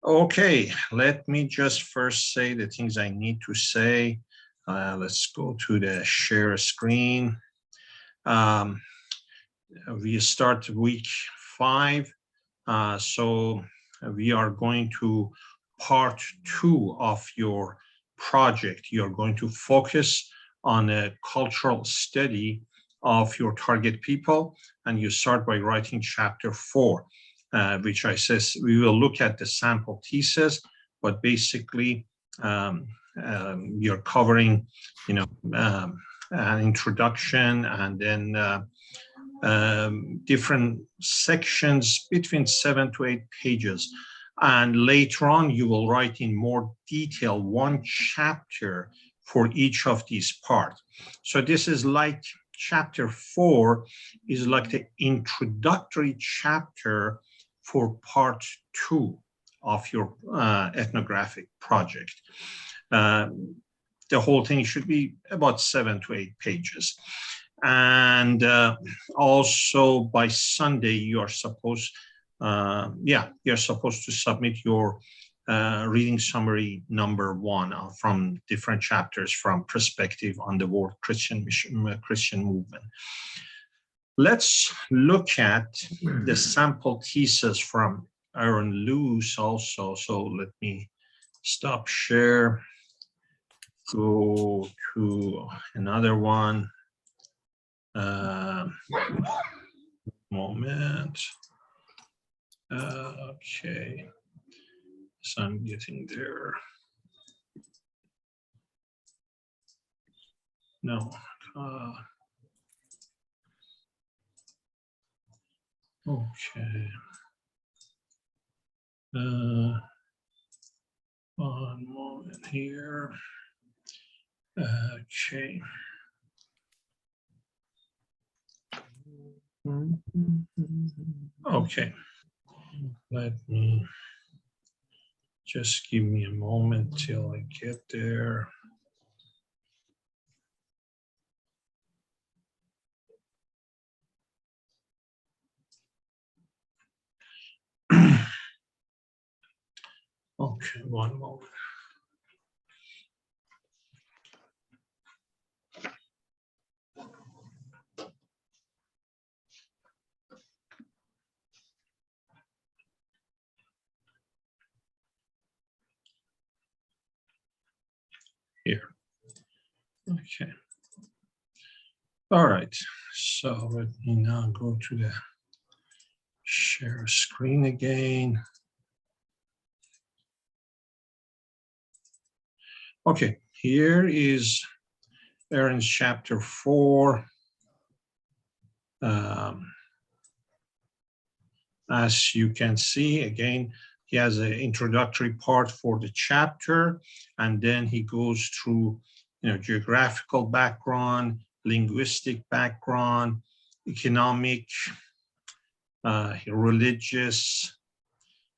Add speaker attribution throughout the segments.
Speaker 1: Okay, let me just first say the things I need to say. Let's go to the share screen. We start week 5. So we are going to part 2 of your project. You're going to focus on a cultural study of your target people, and you start by writing chapter 4, which I says we will look at the sample thesis, but basically you're covering, an introduction and then different sections between 7 to 8 pages. And later on, you will write in more detail 1 chapter for each of these parts. So this is like chapter 4 is like the introductory chapter for part 2 of your ethnographic project. The whole thing should be about 7 to 8 pages. And also by Sunday, you're supposed to submit your reading summary number 1 from different chapters from perspective on the world Christian movement. Let's look at the sample thesis from Aaron Luce also. So let me stop share, go to another one. Moment. Okay, so I'm getting there. No. Okay. 1 moment here. Okay. Okay. Let me just give me a moment till I get there. Okay, 1 moment. Here. Okay. All right. So let me now go to the share screen again. Okay, here is Aaron's chapter 4. As you can see, again, he has an introductory part for the chapter, and then he goes through, geographical background, linguistic background, economic, religious,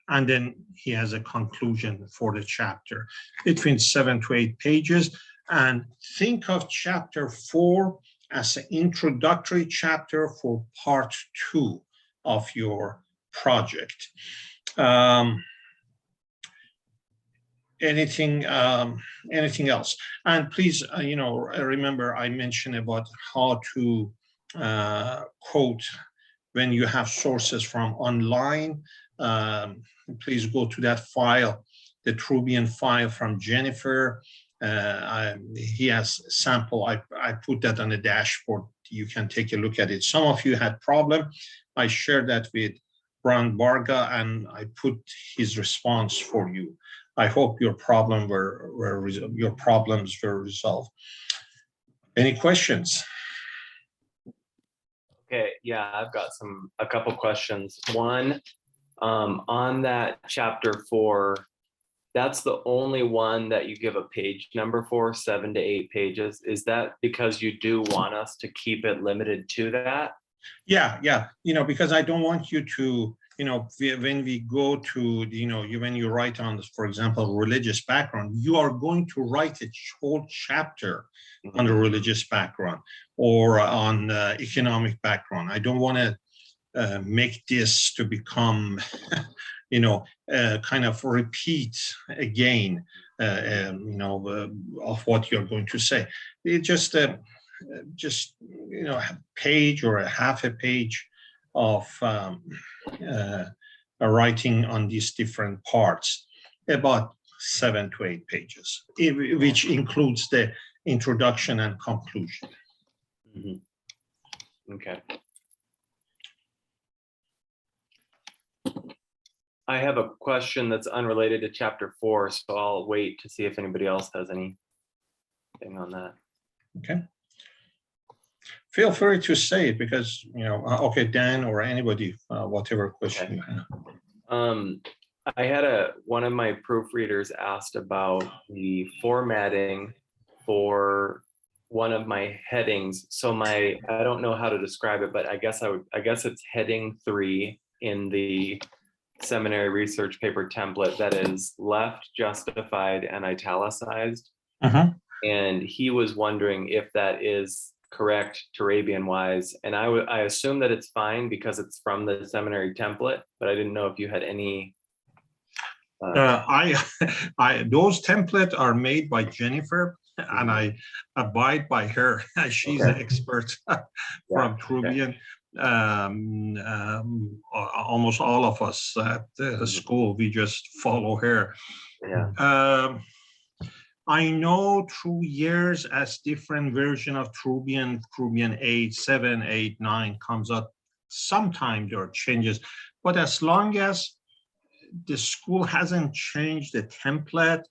Speaker 1: and then he has a conclusion for the chapter between 7 to 8 pages. And think of chapter 4 as an introductory chapter for part 2 of your project. Anything else? And please, remember I mentioned about how to quote when you have sources from online. Please go to that file, the Trubian file from Jennifer. He has a sample. I put that on the dashboard. You can take a look at it. Some of you had problem. I shared that with Brian Barga, and I put his response for you. I hope your problems were resolved. Any questions?
Speaker 2: Okay, yeah, I've got a couple questions. One, on that chapter 4, that's the only one that you give a page number for, 7 to 8 pages. Is that because you do want us to keep it limited to that?
Speaker 1: Yeah. Because I don't want you to, when we go to, when you write on, for example, religious background, you are going to write a whole chapter on the religious background or on economic background. I don't want to make this to become kind of repeat again, of what you're going to say. It just a page or a half a page of writing on these different parts, about 7 to 8 pages, which includes the introduction and conclusion.
Speaker 2: Mm-hmm. Okay. I have a question that's unrelated to chapter 4, so I'll wait to see if anybody else has anything on that.
Speaker 1: Okay. Feel free to say it because, okay, Dan or anybody, whatever question you have.
Speaker 2: I had one of my proofreaders asked about the formatting for one of my headings. So I don't know how to describe it, but I guess it's heading 3 in the seminary research paper template that is left, justified, and italicized. And he was wondering if that is correct Turabian wise. And I assume that it's fine because it's from the seminary template, but I didn't know if you had any.
Speaker 1: Those templates are made by Jennifer, and I abide by her. She's an expert from Turabian. Almost all of us at the school, we just follow her. I know through years as different version of Turabian 8, 7, 8, 9 comes up, sometimes there are changes, but as long as the school hasn't changed the template,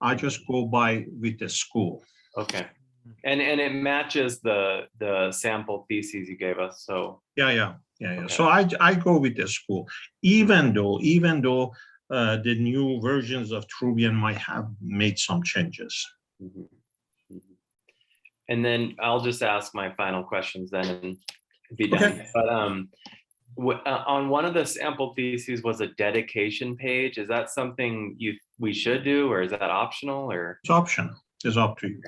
Speaker 1: I just go by with the school.
Speaker 2: Okay. And it matches the sample theses you gave us. So
Speaker 1: yeah. So I go with the school, even though the new versions of Turabian might have made some changes.
Speaker 2: And then I'll just ask my final questions then and be done.
Speaker 1: Okay.
Speaker 2: But on one of the sample theses was a dedication page. Is that something we should do, or is that optional? Or
Speaker 1: it's optional. It's up to you.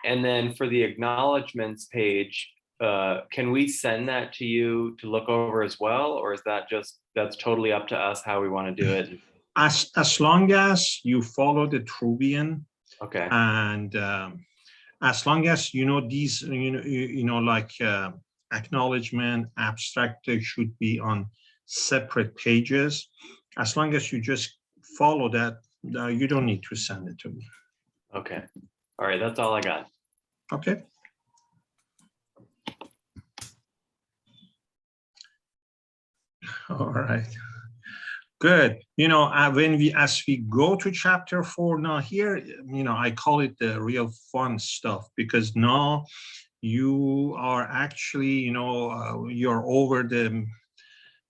Speaker 2: And then for the acknowledgements page, can we send that to you to look over as well, or is that's totally up to us how we want to do it?
Speaker 1: As long as you follow the Turabian,
Speaker 2: okay,
Speaker 1: and as long as these, like acknowledgement, abstract, they should be on separate pages. As long as you just follow that, you don't need to send it to me.
Speaker 2: Okay. All right. That's all I got.
Speaker 1: Okay. All right. Good. As we go to chapter 4 now here, I call it the real fun stuff, because now you are actually, you're over the,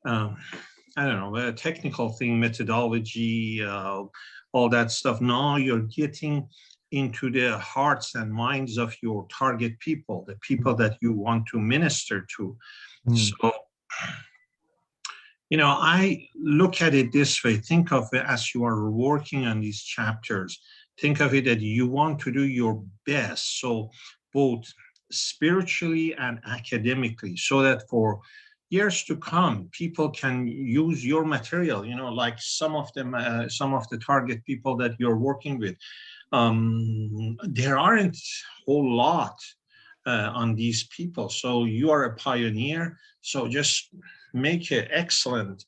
Speaker 1: the technical thing, methodology, all that stuff. Now you're getting into the hearts and minds of your target people, the people that you want to minister to. So, I look at it this way. Think of it as you are working on these chapters. Think of it that you want to do your best, so both spiritually and academically, so that for years to come, people can use your material, like some of the target people that you're working with. There aren't a whole lot on these people. So you are a pioneer. So just make an excellent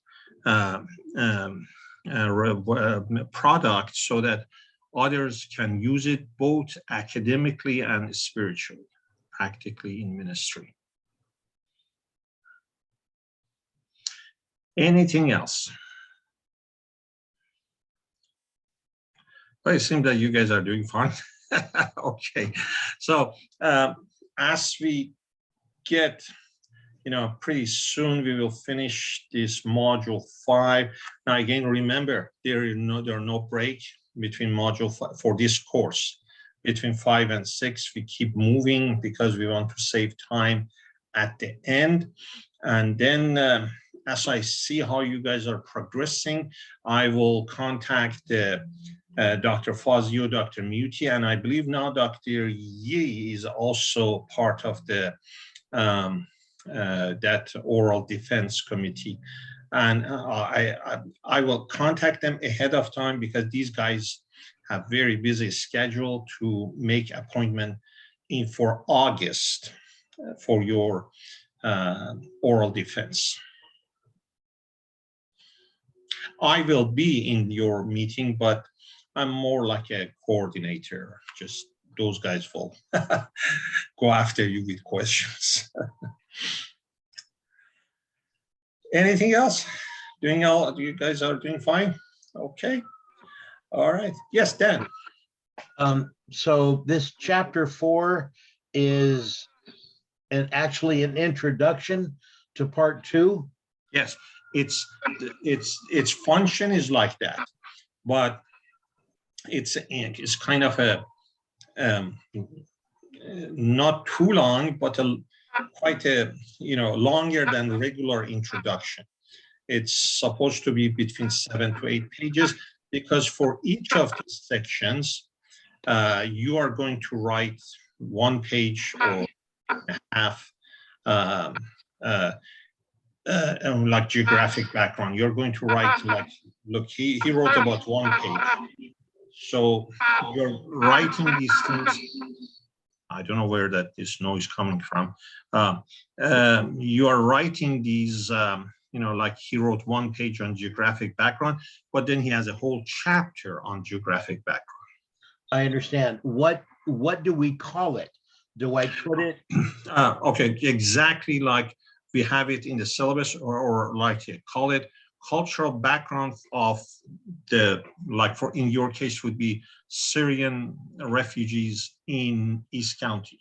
Speaker 1: product so that others can use it both academically and spiritually, practically in ministry. Anything else? Well, it seems that you guys are doing fine. Okay, so as we get, pretty soon we will finish this module 5. Now again, remember there are no break between module 5 for this course. Between 5 and 6, we keep moving because we want to save time at the end. And then as I see how you guys are progressing, I will contact Dr. Fazio, Dr. Muti, and I believe now Dr. Yi is also part of the that oral defense committee. And I will contact them ahead of time because these guys have very busy schedule to make appointment in for August for your oral defense. I will be in your meeting, but I'm more like a coordinator. Just those guys will go after you with questions. Anything else? You guys are doing fine? Okay. All right. Yes, Dan.
Speaker 3: So this chapter 4 is actually an introduction to part 2.
Speaker 1: Yes, its function is like that, but it's kind of a not too long, but quite a longer than regular introduction. It's supposed to be between 7 to 8 pages because for each of these sections, you are going to write 1 page or a half, like geographic background. You're going to write like, look, he wrote about 1 page. So you're writing these things. I don't know where this noise coming from. You are writing these, like he wrote 1 page on geographic background, but then he has a whole chapter on geographic background.
Speaker 3: I understand. What do we call it? Do I put it?
Speaker 1: Okay, exactly like we have it in the syllabus, or like call it cultural background of the, like for in your case would be Syrian refugees in East County.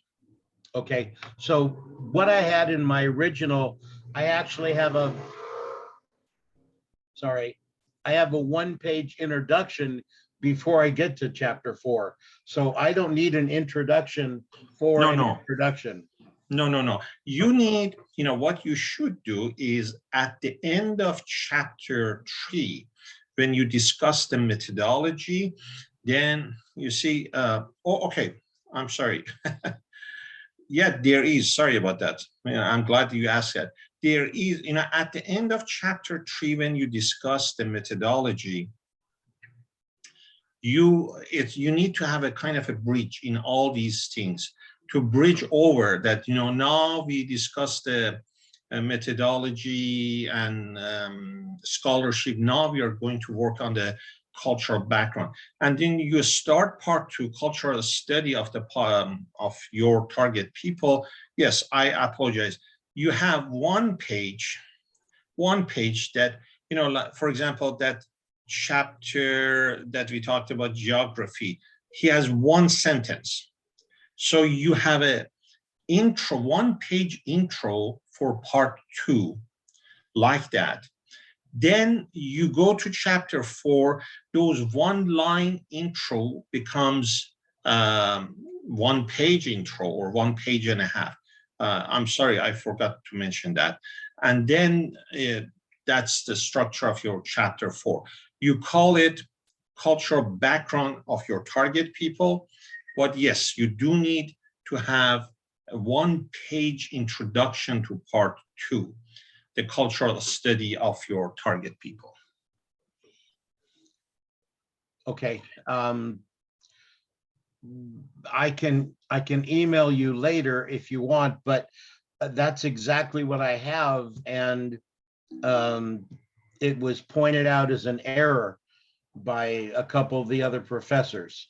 Speaker 3: Okay, so what I had in my original, I actually have a 1-page introduction before I get to chapter 4. So I don't need an introduction for an introduction.
Speaker 1: No. You need, what you should do is at the end of chapter 3, when you discuss the methodology, then you see, okay, I'm sorry. Yeah, there is, sorry about that. I'm glad you asked that. There is, at the end of chapter 3, when you discuss the methodology, you need to have a kind of a bridge in all these things to bridge over that, now we discussed the methodology and scholarship. Now we are going to work on the cultural background. And then you start part 2, cultural study of your target people. Yes, I apologize. You have 1 page that, like, for example, that chapter that we talked about geography, he has 1 sentence. So you have a 1-page intro for part 2, like that. Then you go to chapter 4, those 1-line intro becomes 1-page intro or 1 page and a half. I'm sorry, I forgot to mention that. And then that's the structure of your chapter 4. You call it cultural background of your target people. But yes, you do need to have a 1-page introduction to part 2, the cultural study of your target people.
Speaker 3: Okay. I can email you later if you want, but that's exactly what I have. And it was pointed out as an error by a couple of the other professors.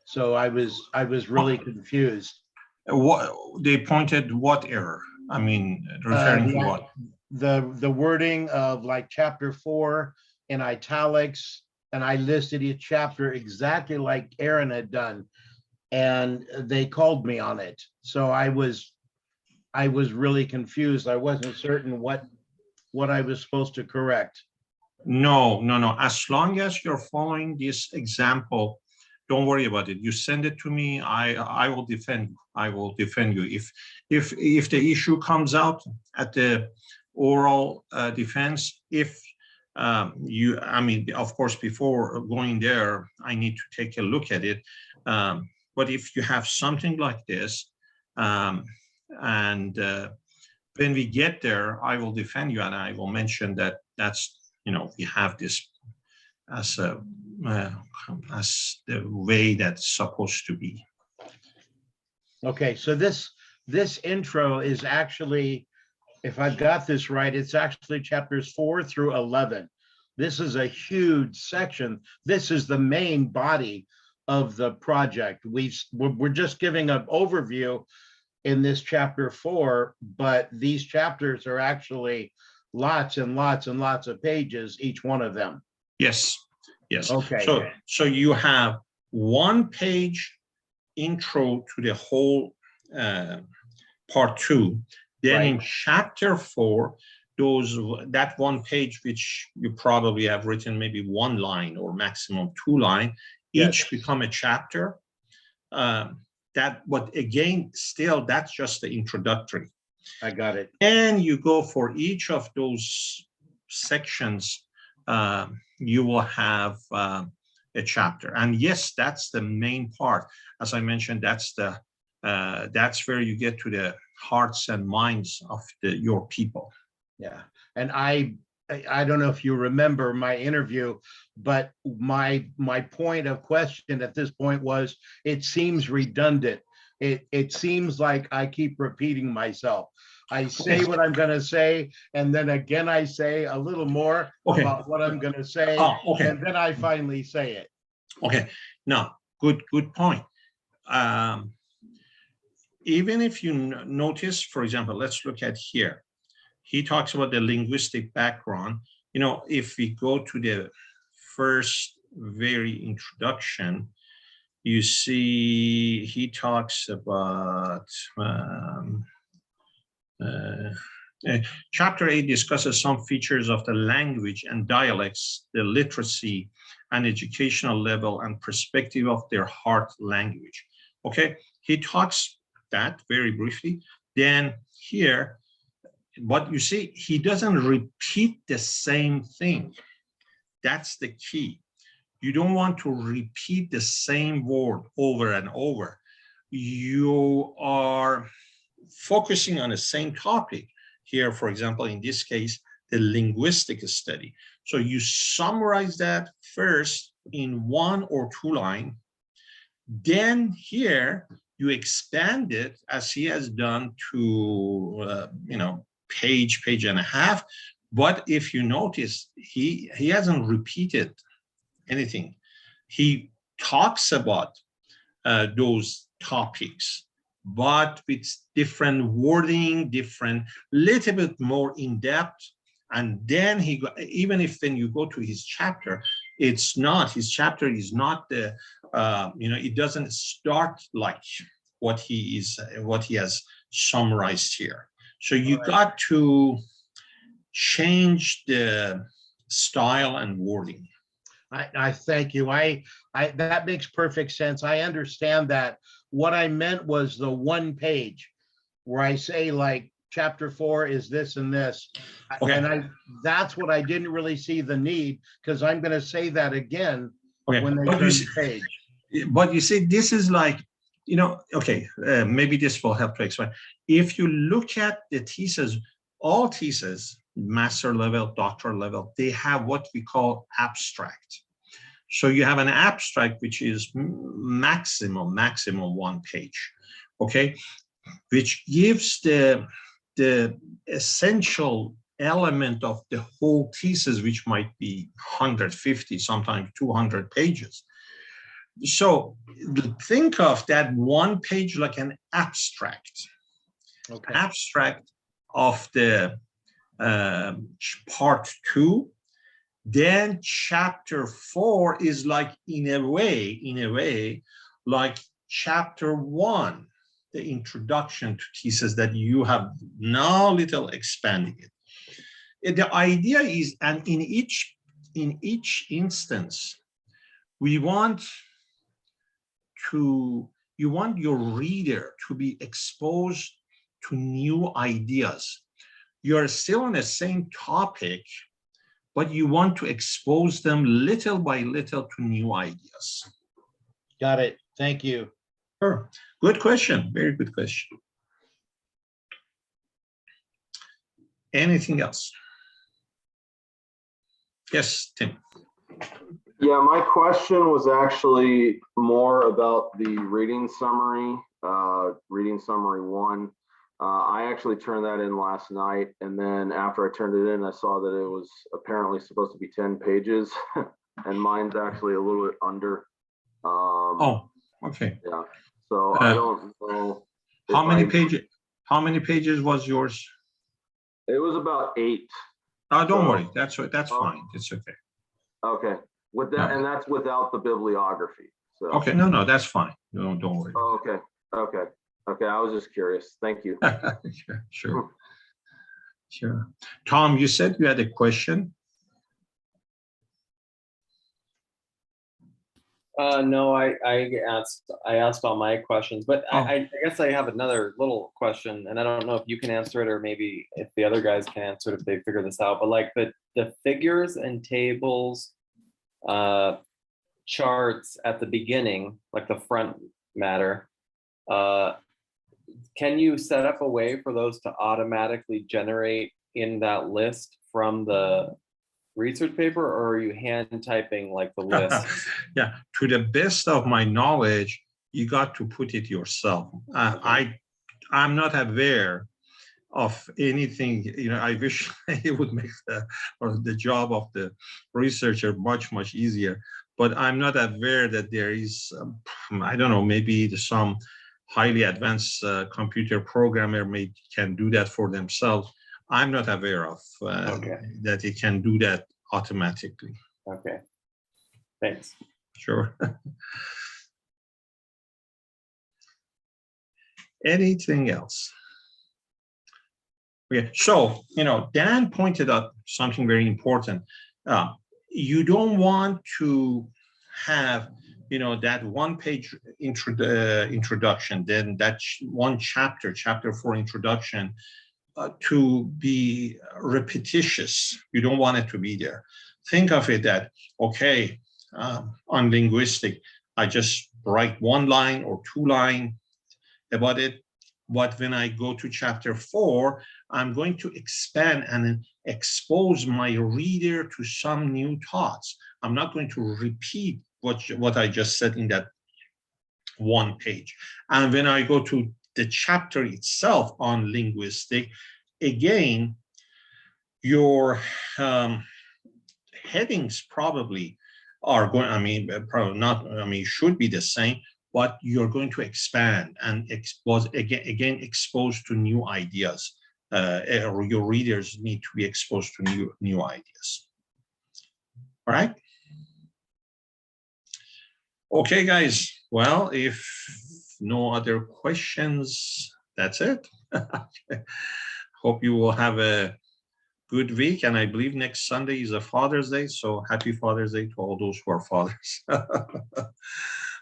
Speaker 3: So I was really confused.
Speaker 1: What they pointed, what error? I mean, referring to what?
Speaker 3: The wording of like chapter 4 in italics, and I listed each chapter exactly like Aaron had done, and they called me on it. So I was really confused. I wasn't certain what I was supposed to correct. No.
Speaker 1: As long as you're following this example, don't worry about it. You send it to me. I will defend you. I will defend you. If the issue comes out at the oral defense, if of course, before going there, I need to take a look at it. But if you have something like this, and when we get there, I will defend you, and I will mention that that's, we have this as a as the way that's supposed to be.
Speaker 3: Okay, so this intro is actually, if I've got this right, it's actually chapters 4 through 11. This is a huge section. This is the main body of the project. We're just giving an overview in this chapter 4, but these chapters are actually lots and lots and lots of pages, each one of them.
Speaker 1: Yes, yes.
Speaker 3: Okay.
Speaker 1: So you have 1 page intro to the whole part 2. Then
Speaker 3: Right.
Speaker 1: in chapter 4, that 1 page, which you probably have written maybe 1 line or maximum 2 line,
Speaker 3: Yes.
Speaker 1: each become a chapter. But again, still, that's just the introductory.
Speaker 3: I got it.
Speaker 1: And you go for each of those sections, you will have a chapter. And yes, that's the main part. As I mentioned, that's where you get to the hearts and minds of your people.
Speaker 3: Yeah, and I don't know if you remember my interview, but my point of question at this point was, it seems redundant. It seems like I keep repeating myself. I say what I'm going to say, and then again I say a little more about what I'm going to say, and then I finally say it.
Speaker 1: Okay, now good point. Even if you notice, for example, let's look at here. He talks about the linguistic background. If we go to the first very introduction, you see he talks about chapter 8 discusses some features of the language and dialects, the literacy and educational level and perspective of their heart language. Okay, he talks that very briefly. Then here, but you see, he doesn't repeat the same thing. That's the key. You don't want to repeat the same word over and over. You are focusing on the same topic. Here, for example, in this case, the linguistic study. So you summarize that first in 1 or 2 lines. Then here, you expand it, as he has done, to page and a half. But if you notice, he hasn't repeated anything. He talks about those topics, but with different wording, little bit more in depth. And then even if then you go to his chapter, his chapter is not the it doesn't start like what he has summarized here. So you got to change the style and wording.
Speaker 3: I thank you. That makes perfect sense. I understand that. What I meant was the 1 page where I say, like, chapter 4 is this and this. Okay. And that's what I didn't really see the need, because I'm going to say that again when they turn the page.
Speaker 1: But you see, this is like, maybe this will help to explain. If you look at the thesis, all theses, master level, doctoral level, they have what we call abstract. So you have an abstract, which is maximum 1 page, okay, which gives the essential element of the whole thesis, which might be 150, sometimes 200 pages. So think of that 1 page like an abstract, abstract of the part 2. Then chapter 4 is like, in a way, like chapter 1, the introduction to thesis that you have now little expanding it. The idea is, and in each instance, you want your reader to be exposed to new ideas. You're still on the same topic, but you want to expose them little by little to new ideas.
Speaker 3: Got it. Thank you.
Speaker 1: Sure. Good question. Very good question. Anything else? Yes, Tim.
Speaker 4: Yeah, my question was actually more about the reading summary, reading summary 1. I actually turned that in last night, and then after I turned it in, I saw that it was apparently supposed to be 10 pages, and mine's actually a little bit under.
Speaker 1: Oh, okay.
Speaker 4: Yeah, so I don't know.
Speaker 1: How
Speaker 4: if
Speaker 1: many
Speaker 4: I-
Speaker 1: pages? How many pages was yours?
Speaker 4: It was about 8.
Speaker 1: Oh, don't
Speaker 4: So-
Speaker 1: worry. That's
Speaker 4: Oh.
Speaker 1: fine. It's okay.
Speaker 4: Okay, with that,
Speaker 1: Yeah.
Speaker 4: and that's without the bibliography. So.
Speaker 1: Okay, no, that's fine. No, don't worry.
Speaker 4: Oh, okay. I was just curious. Thank you.
Speaker 1: Sure. Tom, you said you had a question.
Speaker 2: No, I asked all my questions, but
Speaker 1: Oh.
Speaker 2: I guess I have another little question, and I don't know if you can answer it or maybe if the other guys can answer it if they figure this out. But like the figures and tables, charts at the beginning, like the front matter, can you set up a way for those to automatically generate in that list from the research paper, or are you hand typing like the list?
Speaker 1: Yeah, to the best of my knowledge, you got to put it yourself. I'm not aware of anything, I wish it would make the job of the researcher much easier, but I'm not aware that there is, I don't know, maybe some highly advanced computer programmer can do that for themselves. I'm not aware of that it can do that automatically.
Speaker 2: Okay, thanks.
Speaker 1: Sure. Anything else? Yeah. So, Dan pointed out something very important. You don't want to have, that one-page introduction, then that one chapter 4 introduction, to be repetitious. You don't want it to be there. Think of it that, okay, on linguistic, I just write 1 line or 2 lines about it. But when I go to chapter 4, I'm going to expand and expose my reader to some new thoughts. I'm not going to repeat what I just said in that 1 page. And when I go to the chapter itself on linguistic, again, your headings probably are going, probably not, should be the same, but you're going to expand and expose again exposed to new ideas, or your readers need to be exposed to new ideas. All right. Okay, guys. Well, if no other questions, that's it. Hope you will have a good week. And I believe next Sunday is a Father's Day. So happy Father's Day to all those who are fathers.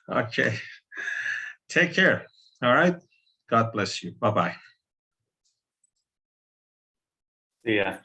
Speaker 1: Okay. Take care. All right. God bless you. Bye-bye.
Speaker 2: See ya.